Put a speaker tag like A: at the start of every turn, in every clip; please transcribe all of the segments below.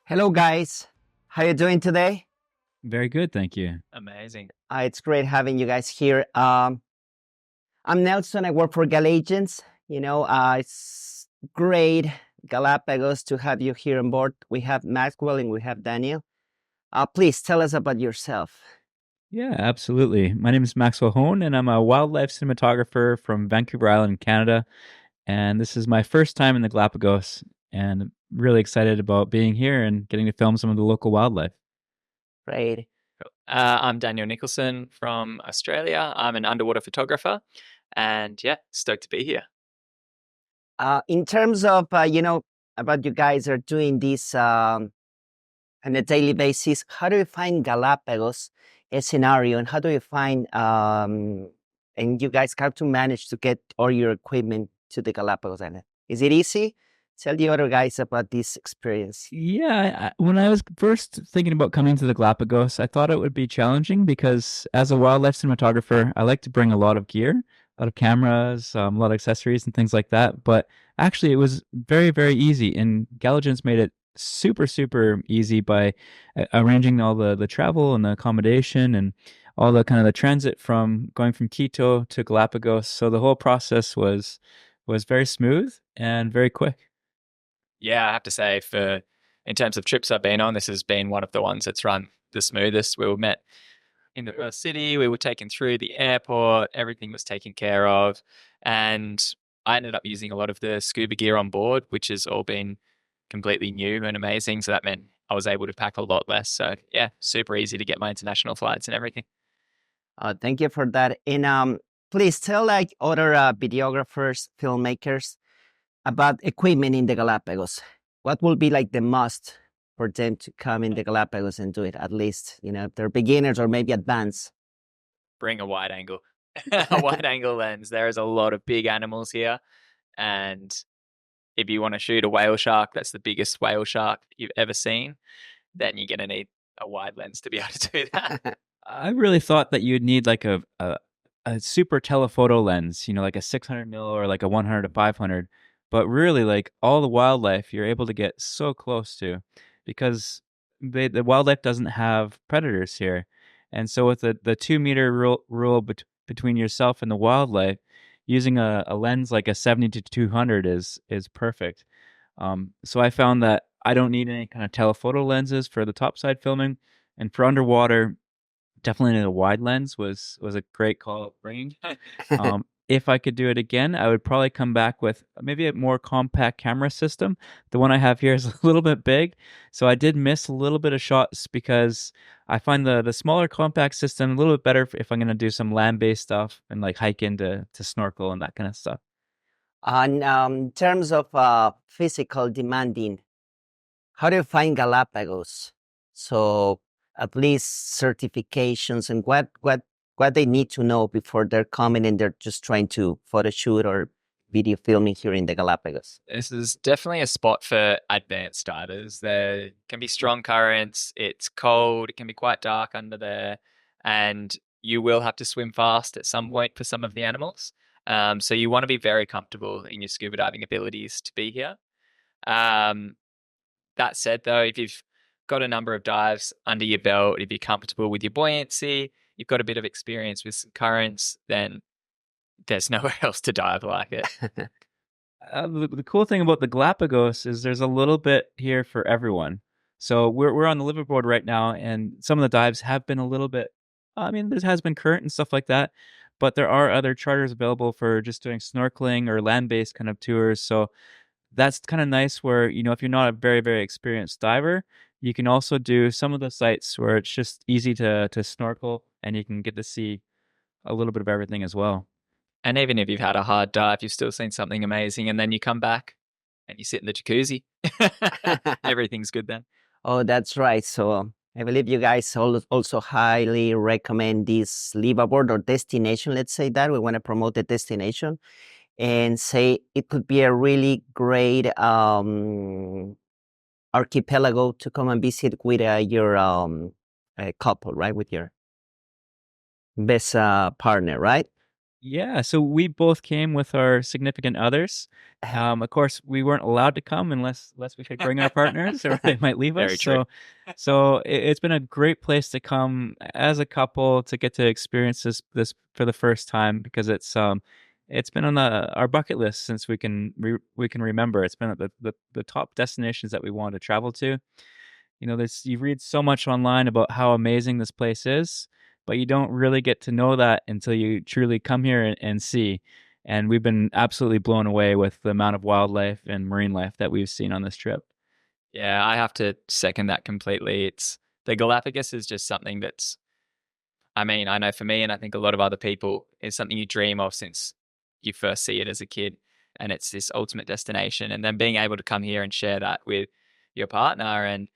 A: Hello, guys. How you doing today?
B: Very good, thank you.
C: Amazing.
A: It's great having you guys here. I'm Nelson. I work for Galapagos. It's great, Galapagos, to have you here on board. We have Maxwel and we have Daniel. Please tell us about yourself.
B: Yeah, absolutely. My name is Maxwel Hohn, and I'm a wildlife cinematographer from Vancouver Island, Canada. And this is my first time in the Galapagos, and I'm really excited about being here and getting to film some of the local wildlife.
A: Great.
C: I'm Daniel Nicholson from Australia. I'm an underwater photographer, and yeah, stoked to be here.
A: In terms of, about you guys are doing this on a daily basis, how do you find Galapagos a scenario, and how do you find and you guys have to manage to get all your equipment to the Galapagos Island? Is it easy? Tell the other guys about this experience.
B: Yeah, when I was first thinking about coming to the Galapagos, I thought it would be challenging because as a wildlife cinematographer, I like to bring a lot of gear, a lot of cameras, a lot of accessories and things like that. But actually, it was very, very easy. And Galligent's made it super, super easy by arranging all the travel and the accommodation and all the kind of the transit from going from Quito to Galapagos. So the whole process was very smooth and very quick.
C: Yeah, I have to say, in terms of trips I've been on, this has been one of the ones that's run the smoothest. We were met in the first city, we were taken through the airport, everything was taken care of, and I ended up using a lot of the scuba gear on board, which has all been completely new and amazing. So that meant I was able to pack a lot less. So yeah, super easy to get my international flights and everything.
A: Thank you for that. And please tell like other videographers, filmmakers about equipment in the Galapagos. What will be like the must for them to come in the Galapagos and do it? At least, if they're beginners or maybe advanced.
C: Bring a wide angle, a wide angle lens. There is a lot of big animals here, and if you want to shoot a whale shark, that's the biggest whale shark you've ever seen, then you're gonna need a wide lens to be able to do that.
B: I really thought that you'd need like a super telephoto lens, like a 600 mil or like a 100 to 500. But really, like all the wildlife, you're able to get so close to because the wildlife doesn't have predators here. And so, with the 2 meter rule between yourself and the wildlife, using a lens like a 70 to 200 is perfect. So, I found that I don't need any kind of telephoto lenses for the topside filming. And for underwater, definitely a wide lens was a great call upbringing. If I could do it again, I would probably come back with maybe a more compact camera system. The one I have here is a little bit big, so I did miss a little bit of shots because I find the smaller compact system a little bit better if I'm going to do some land-based stuff and like hike into to snorkel and that kind of stuff.
A: On in terms of physical demanding, how do you find Galapagos? So at least certifications and what they need to know before they're coming and they're just trying to photo shoot or video filming here in the Galapagos.
C: This is definitely a spot for advanced divers. There can be strong currents, it's cold, it can be quite dark under there, and you will have to swim fast at some point for some of the animals. So you want to be very comfortable in your scuba diving abilities to be here. Um, that said, though, if you've got a number of dives under your belt, if you're comfortable with your buoyancy, you've got a bit of experience with some currents, then there's nowhere else to dive like it.
B: The cool thing about the Galapagos is there's a little bit here for everyone. So we're on the liveaboard right now, and some of the dives have been a little bit. I mean, there has been current and stuff like that, but there are other charters available for just doing snorkeling or land-based kind of tours. So that's kind of nice. Where if you're not a very very experienced diver, you can also do some of the sites where it's just easy to snorkel, and you can get to see a little bit of everything as well.
C: And even if you've had a hard dive, you've still seen something amazing, and then you come back and you sit in the jacuzzi. Everything's good then.
A: Oh, that's right. So I believe you guys also highly recommend this live aboard or destination. Let's say that we want to promote the destination and say it could be a really great archipelago to come and visit with your couple, right? With your best partner, right?
B: Yeah, so we both came with our significant others. Of course, we weren't allowed to come unless we could bring our partners, or they might leave us.
C: Very true.
B: So it's been a great place to come as a couple to get to experience this for the first time, because it's been on our bucket list since we can remember. It's been at the top destinations that we want to travel to. You read so much online about how amazing this place is, but you don't really get to know that until you truly come here and see. And we've been absolutely blown away with the amount of wildlife and marine life that we've seen on this trip.
C: Yeah, I have to second that completely. It's the Galapagos is just something that's, I mean, I know for me, and I think a lot of other people, is something you dream of since you first see it as a kid. And it's this ultimate destination. And then being able to come here and share that with your partner and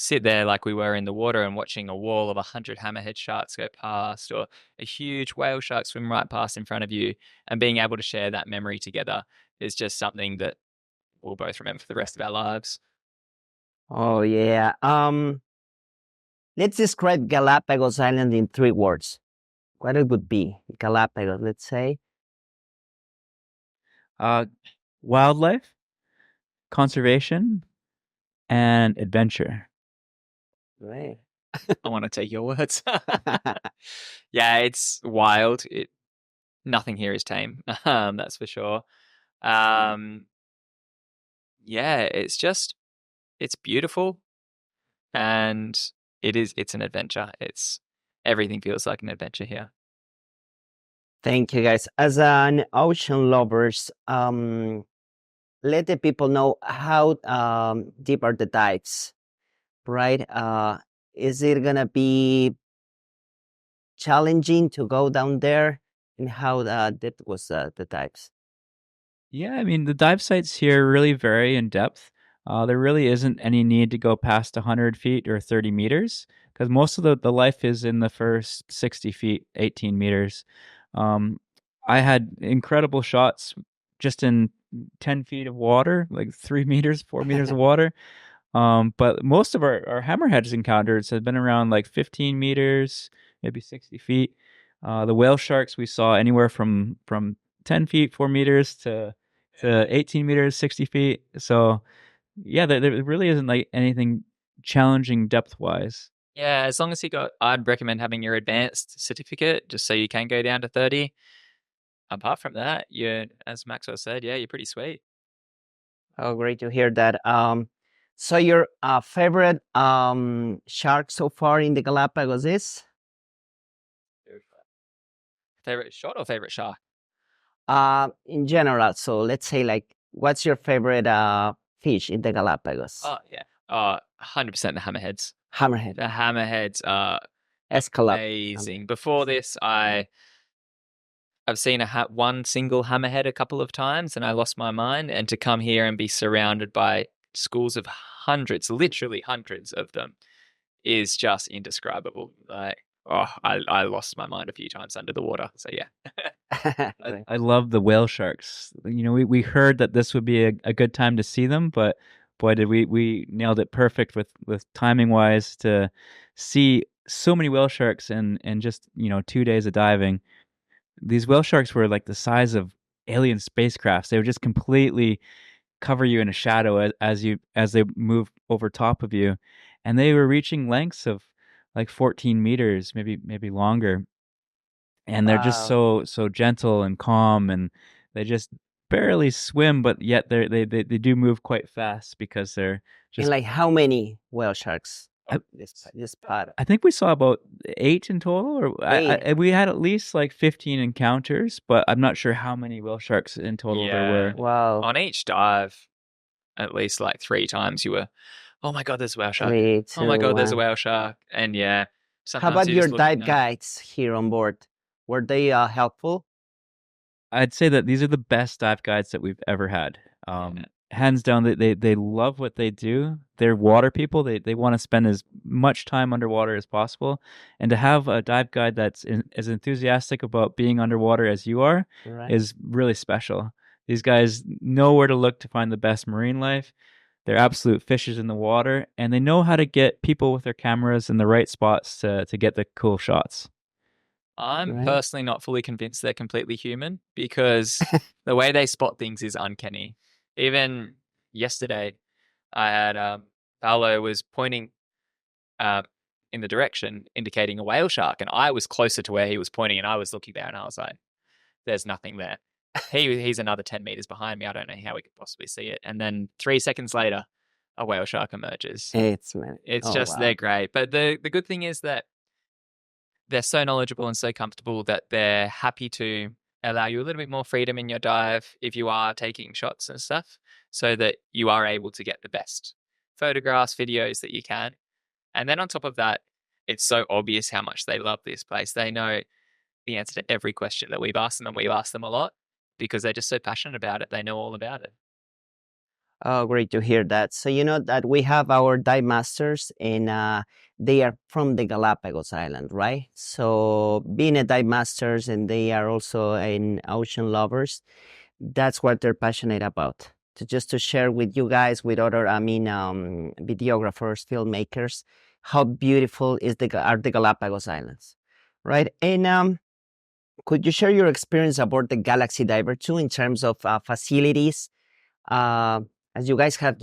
C: sit there like we were in the water and watching a wall of 100 hammerhead sharks go past, or a huge whale shark swim right past in front of you, and being able to share that memory together is just something that we'll both remember for the rest of our lives.
A: Oh yeah. Let's describe Galapagos Island in 3 words. What it would be? Galapagos, let's say.
B: Wildlife, conservation, and adventure.
A: Right.
C: I want to take your words. Yeah, it's wild. Nothing here is tame. That's for sure. Yeah, it's beautiful, and it's an adventure. Everything feels like an adventure here.
A: Thank you, guys. As an ocean lovers, let the people know how deep are the dives, right? Is it gonna be challenging to go down there, and how deep was the dives?
B: Yeah, I mean, the dive sites here really vary in depth. There really isn't any need to go past 100 feet or 30 meters, because most of the life is in the first 60 feet, 18 meters. Um, I had incredible shots just in 10 feet of water, like 3 meters, 4 meters of water. But most of our hammerheads encounters have been around like 15 meters, maybe 60 feet. The whale sharks we saw anywhere from 10 feet, 4 meters to 18 meters, 60 feet. So yeah, there really isn't like anything challenging depth wise.
C: Yeah, as long as I'd recommend having your advanced certificate just so you can go down to 30. Apart from that, as Maxwell said, yeah, you're pretty sweet.
A: Oh, great to hear that. So your favorite shark so far in the Galapagos is?
C: Favorite shot or favorite shark?
A: In general. So let's say, like, what's your favorite fish in the Galapagos?
C: Oh, yeah. 100% the hammerheads.
A: Hammerhead,
C: The hammerheads are
A: escalop.
C: amazing. Before this, I've seen one single hammerhead a couple of times, and I lost my mind. And to come here and be surrounded by schools of hundreds, literally hundreds of them, is just indescribable. Like, I lost my mind a few times under the water. So yeah.
B: I love the whale sharks. We heard that this would be a good time to see them, but boy, did we nailed it perfect with timing wise to see so many whale sharks in just 2 days of diving. These whale sharks were like the size of alien spacecrafts. They would just completely cover you in a shadow as they move over top of you, and they were reaching lengths of like 14 meters, maybe longer. And they're just
A: Wow.
B: so gentle and calm, and they just barely swim, but yet they do move quite fast because they're
A: And
B: just.
A: like, how many whale sharks
B: I,
A: on this part?
B: I think we saw about 8 in total, or
A: Eight.
B: we had at least like 15 encounters, but I'm not sure how many whale sharks in total there
C: Yeah.
B: were.
A: Wow.
C: On each dive, at least like 3 times, you were, oh my God, there's a whale shark.
A: Three,
C: Oh my
A: two,
C: God, there's a
A: one.
C: whale shark. And yeah,
A: How
C: sometimes
A: about
C: you're
A: your
C: just looking
A: dive
C: at.
A: guides here on board? Were they helpful?
B: I'd say that these are the best dive guides that we've ever had.
C: Yeah.
B: Hands down, they love what they do. They're water people. They want to spend as much time underwater as possible, and to have a dive guide that's as enthusiastic about being underwater as you are
A: Right.
B: is really special. These guys know where to look to find the best marine life. They're absolute fishers in the water, and they know how to get people with their cameras in the right spots to get the cool shots.
C: I'm
A: Right.
C: personally not fully convinced they're completely human because the way they spot things is uncanny. Even yesterday, I had Paolo was pointing uh, in the direction indicating a whale shark, and I was closer to where he was pointing, and I was looking there, and I was like, "There's nothing there." He's another 10 meters behind me. I don't know how we could possibly see it. And then 3 seconds later, a whale shark emerges.
A: It's
C: It's
A: oh
C: just
A: wow.
C: they're great. But the good thing is that they're so knowledgeable and so comfortable that they're happy to allow you a little bit more freedom in your dive if you are taking shots and stuff, so that you are able to get the best photographs, videos that you can. And then on top of that, it's so obvious how much they love this place. They know the answer to every question that we've asked them, and we've asked them a lot because they're just so passionate about it. They know all about it.
A: Oh, great to hear that. So you know that we have our dive masters, and they are from the Galapagos Island, right? So being a dive masters, and they are also an ocean lovers. That's what they're passionate about. To just to share with you guys, with other, videographers, filmmakers, how beautiful are the Galapagos Islands, right? And could you share your experience aboard the GalaxyDiver too, in terms of facilities? Uh, as you guys have,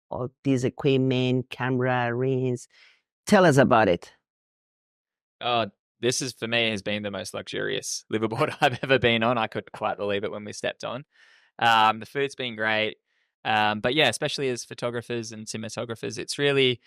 A: all this equipment, camera, rings. Tell us about it.
C: This is, for me, has been the most luxurious liveaboard I've ever been on. I couldn't quite believe it when we stepped on. The food's been great. But yeah, especially as photographers and cinematographers, it's really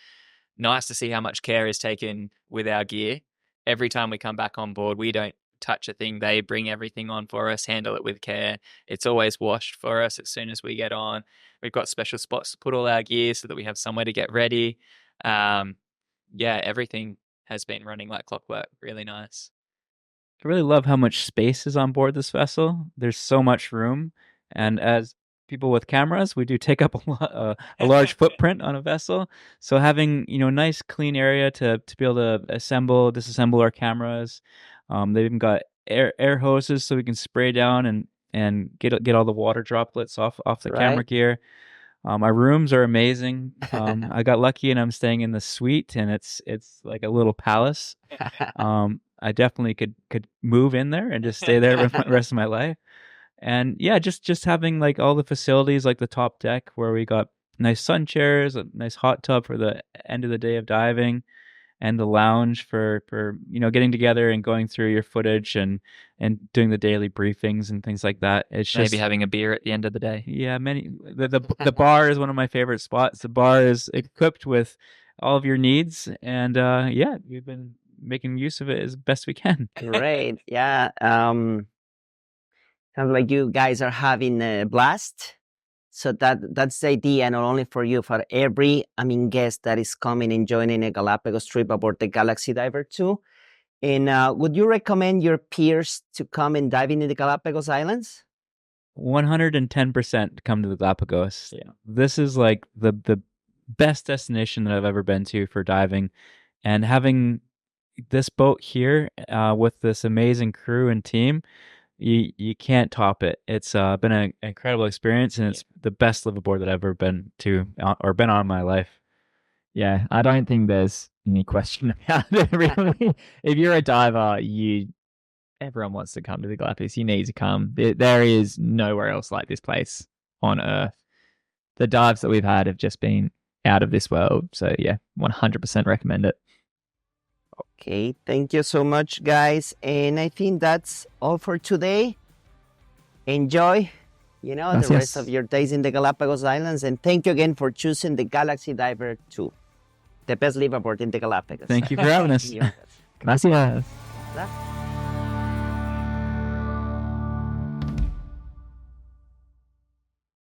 C: nice to see how much care is taken with our gear. Every time we come back on board, we don't touch a thing. They bring everything on for us, handle it with care. It's always washed for us as soon as we get on. We've got special spots to put all our gear so that we have somewhere to get ready. Yeah, everything has been running like clockwork. Really nice.
B: I really love how much space is on board this vessel. There's so much room, and as people with cameras, we do take up a large footprint on a vessel. So having nice clean area to be able to assemble, disassemble our cameras. They've even got air hoses so we can spray down and get all the water droplets off the camera
A: Right.
B: gear. Our rooms are amazing. I got lucky and I'm staying in the suite, and it's like a little palace. I definitely could move in there and just stay there for the rest of my life. And yeah, just having like all the facilities, like the top deck where we got nice sun chairs, a nice hot tub for the end of the day of diving, and the lounge for getting together and going through your footage and doing the daily briefings and things like that. It's just
C: Maybe having a beer at the end of the day.
B: yeah, the bar is one of my favorite spots. The bar is equipped with all of your needs, and yeah, we've been making use of it as best we can.
A: Great. Yeah. Sounds like you guys are having a blast. So that's the idea, not only for you, for every guest that is coming and joining a Galapagos trip aboard the GalaxyDiver too. And would you recommend your peers to come and dive into the Galapagos Islands?
B: 110% come to the Galapagos.
C: Yeah.
B: This is like the best destination that I've ever been to for diving, and having this boat here with this amazing crew and team, you can't top it. It's been an incredible experience, and it's the best liveaboard that I've ever been to or been on in my life.
D: Yeah, I don't think there's any question about it, really. If you're a diver, everyone wants to come to the Galapagos. You need to come. There is nowhere else like this place on Earth. The dives that we've had have just been out of this world. So yeah, 100% recommend it.
A: Okay, thank you so much, guys. And I think that's all for today. Enjoy, the
D: Gracias.
A: rest of your days in the Galapagos Islands. And thank you again for choosing the GalaxyDiver 2, the best liveaboard in the Galapagos.
B: Thank you for having us.
A: You're welcome.
D: Gracias.
A: Bye.